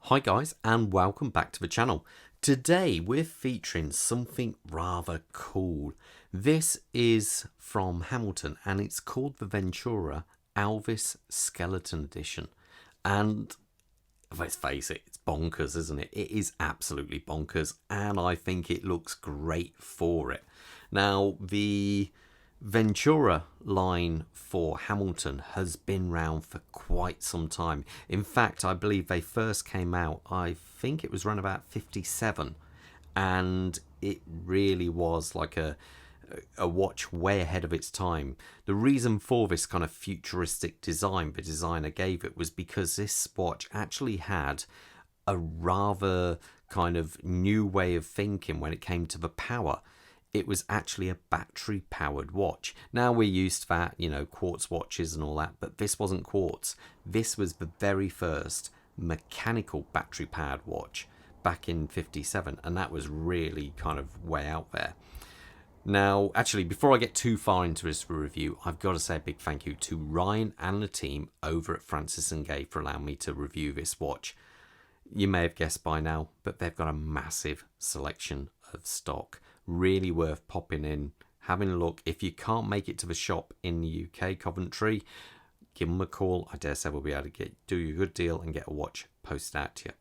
Hi guys, and welcome back to the channel. Today we're featuring something rather cool. This is from Hamilton and it's called the Ventura Elvis Skeleton Edition. And let's face it, it's bonkers, isn't it? It is absolutely bonkers, and I think it looks great for it. Now, the Ventura line for Hamilton has been around for quite some time. In fact, I believe they first came out, I think it was around about 57, and it really was like a watch way ahead of its time. The reason for this kind of futuristic design the designer gave it was because this watch actually had a rather kind of new way of thinking when it came to the power. It was actually a battery powered watch. Now we're used to that, quartz watches and all that, but this wasn't quartz. This was the very first mechanical battery powered watch back in 57, and that was really kind of way out there. Now, actually, before I get too far into this review, I've got to say a big thank you to Ryan and the team over at Francis Gaye for allowing me to review this watch. You may have guessed by now, but they've got a massive selection of stock. Really worth popping in, having a look. If you can't make it to the shop in the UK, Coventry, give them a call. I dare say we'll be able to do you a good deal and get a watch posted out to you.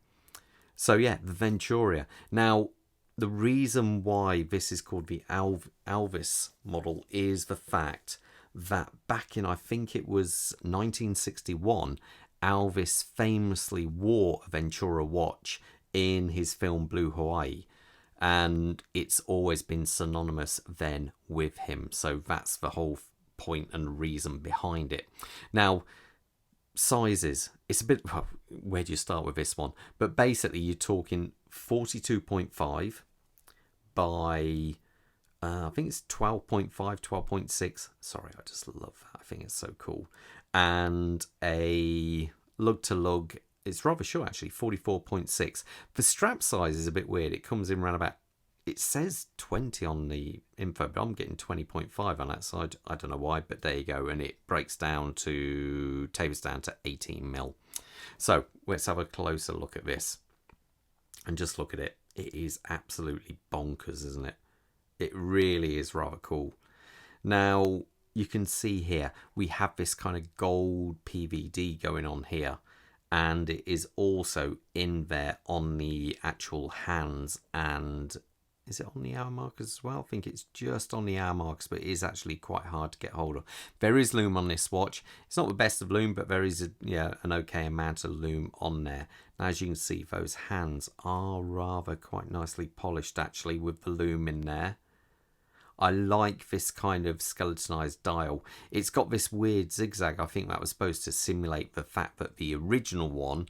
So yeah, the Ventura. Now, the reason why this is called the Elvis model is the fact that back in, I think it was 1961, Elvis famously wore a Ventura watch in his film Blue Hawaii, and it's always been synonymous then with him. So that's the whole point and reason behind it. Now, sizes, it's a bit, well, where do you start with this one? But basically you're talking 42.5 by I think it's 12.5, 12.6. Sorry, I just love that. I think it's so cool. And a lug to lug, it's rather short actually, 44.6. The strap size is a bit weird. It comes in around about, it says 20 on the info, but I'm getting 20.5 on that side. I don't know why, but there you go. And it tapers down to 18 mil. So let's have a closer look at this and just look at it. It is absolutely bonkers, isn't it? It really is rather cool. Now, you can see here, we have this kind of gold PVD going on here. And it is also in there on the actual hands, and is it on the hour markers as well? I think it's just on the hour markers, but it is actually quite hard to get hold of. There is lume on this watch. It's not the best of lume, but there is an okay amount of lume on there. Now, as you can see, those hands are rather quite nicely polished actually with the lume in there. I like this kind of skeletonized dial. It's got this weird zigzag. I think that was supposed to simulate the fact that the original one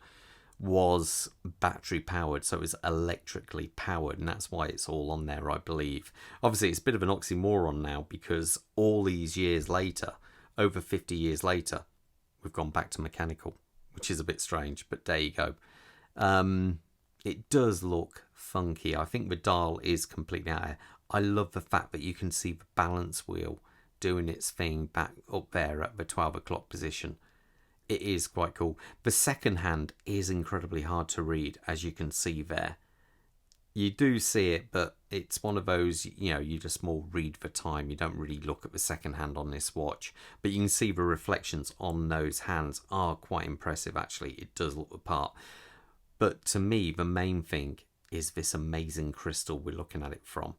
was battery powered, so it was electrically powered, and that's why it's all on there, I believe. Obviously, it's a bit of an oxymoron now because all these years later, over 50 years later, we've gone back to mechanical, which is a bit strange, but there you go. It does look funky. I think the dial is completely out there. I love the fact that you can see the balance wheel doing its thing back up there at the 12 o'clock position. It is quite cool. The second hand is incredibly hard to read, as you can see there. You do see it, but it's one of those, you just more read the time. You don't really look at the second hand on this watch. But you can see the reflections on those hands are quite impressive, actually. It does look the part. But to me, the main thing is this amazing crystal we're looking at it from.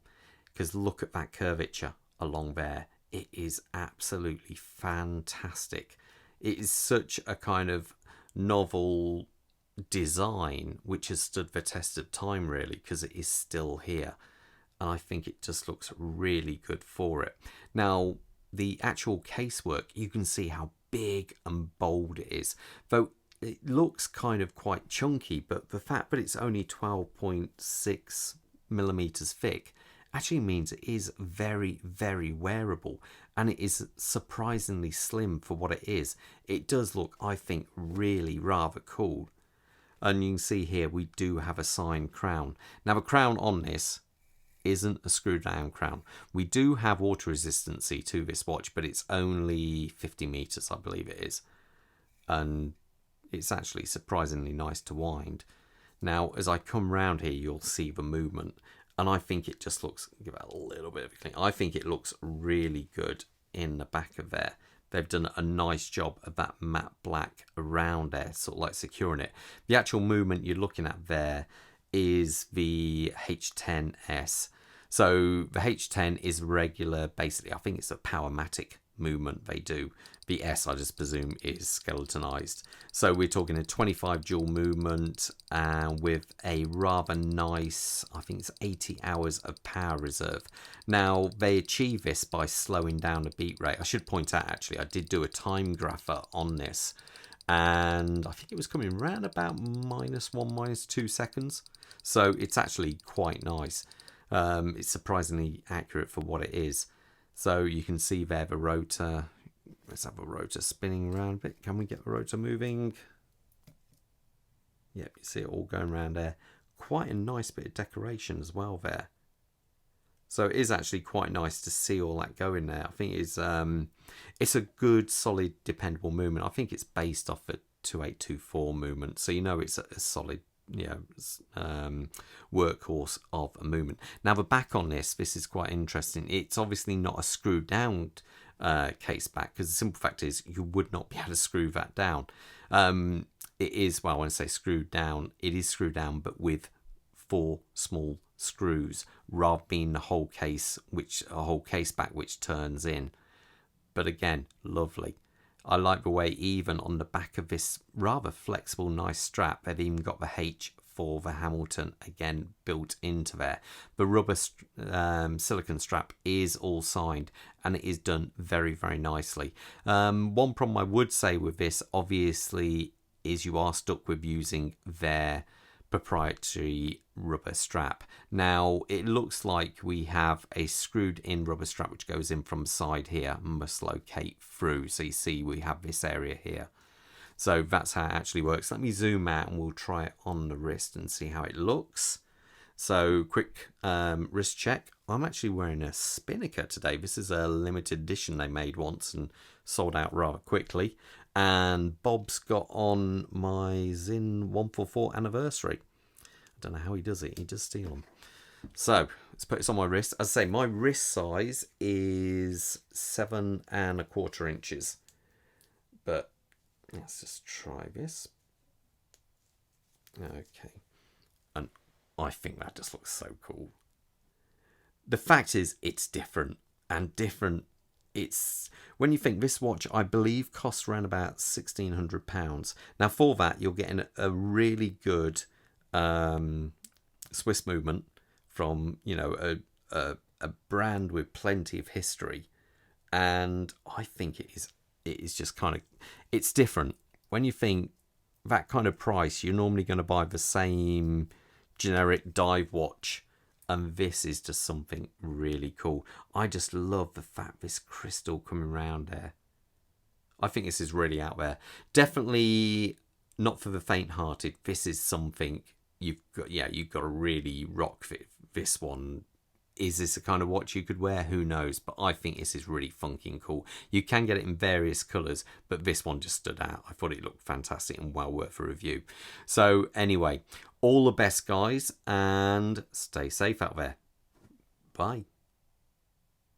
Because look at that curvature along there. It is absolutely fantastic. It is such a kind of novel design which has stood the test of time, really, because it is still here. And I think it just looks really good for it. Now, the actual casework, you can see how big and bold it is. Though it looks kind of quite chunky, but the fact that it's only 12.6 millimeters thick actually means it is very, very wearable, and it is surprisingly slim for what it is. It does look, I think, really rather cool. And you can see here we do have a signed crown. Now, the crown on this isn't a screw down crown. We do have water resistancy to this watch, but it's only 50 meters, I believe it is, and it's actually surprisingly nice to wind. Now, as I come round here, you'll see the movement. And I think it just looks, give it a little bit of a clean. I think it looks really good in the back of there. They've done a nice job of that matte black around there, sort of like securing it. The actual movement you're looking at there is the H10S. So the H10 is regular, basically, I think it's a Powermatic movement they do. The S, I just presume, is skeletonized. So we're talking a 25 dual movement with a rather nice, I think it's 80 hours of power reserve. Now, they achieve this by slowing down the beat rate. I should point out, actually, I did do a time grapher on this, and I think it was coming around about -1, -2 seconds. So it's actually quite nice. It's surprisingly accurate for what it is. So you can see there the rotor. Let's have a rotor spinning around a bit. Can we get the rotor moving? Yep, you see it all going around there. Quite a nice bit of decoration as well there. So it is actually quite nice to see all that going there. I think it's a good, solid, dependable movement. I think it's based off a 2824 movement, so you know it's a solid, workhorse of a movement. Now the back on this is quite interesting. It's obviously not a screwed down case back, because the simple fact is you would not be able to screw that down. It is, well, when I say screwed down, it is screwed down, but with 4 small screws, rather than the whole case, a whole case back which turns in. But again, lovely. I like the way even on the back of this rather flexible, nice strap, they've even got the H for the Hamilton again built into there. The rubber silicone strap is all signed, and it is done very, very nicely. One problem I would say with this, obviously, is you are stuck with using their proprietary rubber strap. Now it looks like we have a screwed in rubber strap which goes in from the side here and must locate through. So you see we have this area here. So that's how it actually works. Let me zoom out and we'll try it on the wrist and see how it looks. So quick wrist check. I'm actually wearing a spinnaker today. This is a limited edition they made once and sold out rather quickly. And Bob's got on my Zin 144 anniversary. I don't know how he does it. He does steal them. So let's put this on my wrist. As I say, my wrist size is 7¼ inches. But let's just try this. Okay. And I think that just looks so cool. The fact is, it's different. And different. It's, when you think this watch, I believe, costs around about £1,600. Now, for that, you're getting a really good Swiss movement from, a brand with plenty of history. And I think it is just kind of, it's different. When you think that kind of price, you're normally going to buy the same generic dive watch. And this is just something really cool. I just love the fact this crystal coming around there. I think this is really out there. Definitely not for the faint-hearted. This is something you've got to really rock this one. Is this a kind of watch you could wear? Who knows? But I think this is really funky and cool. You can get it in various colours, but this one just stood out. I thought it looked fantastic and well worth a review. So anyway, all the best, guys, and stay safe out there. Bye.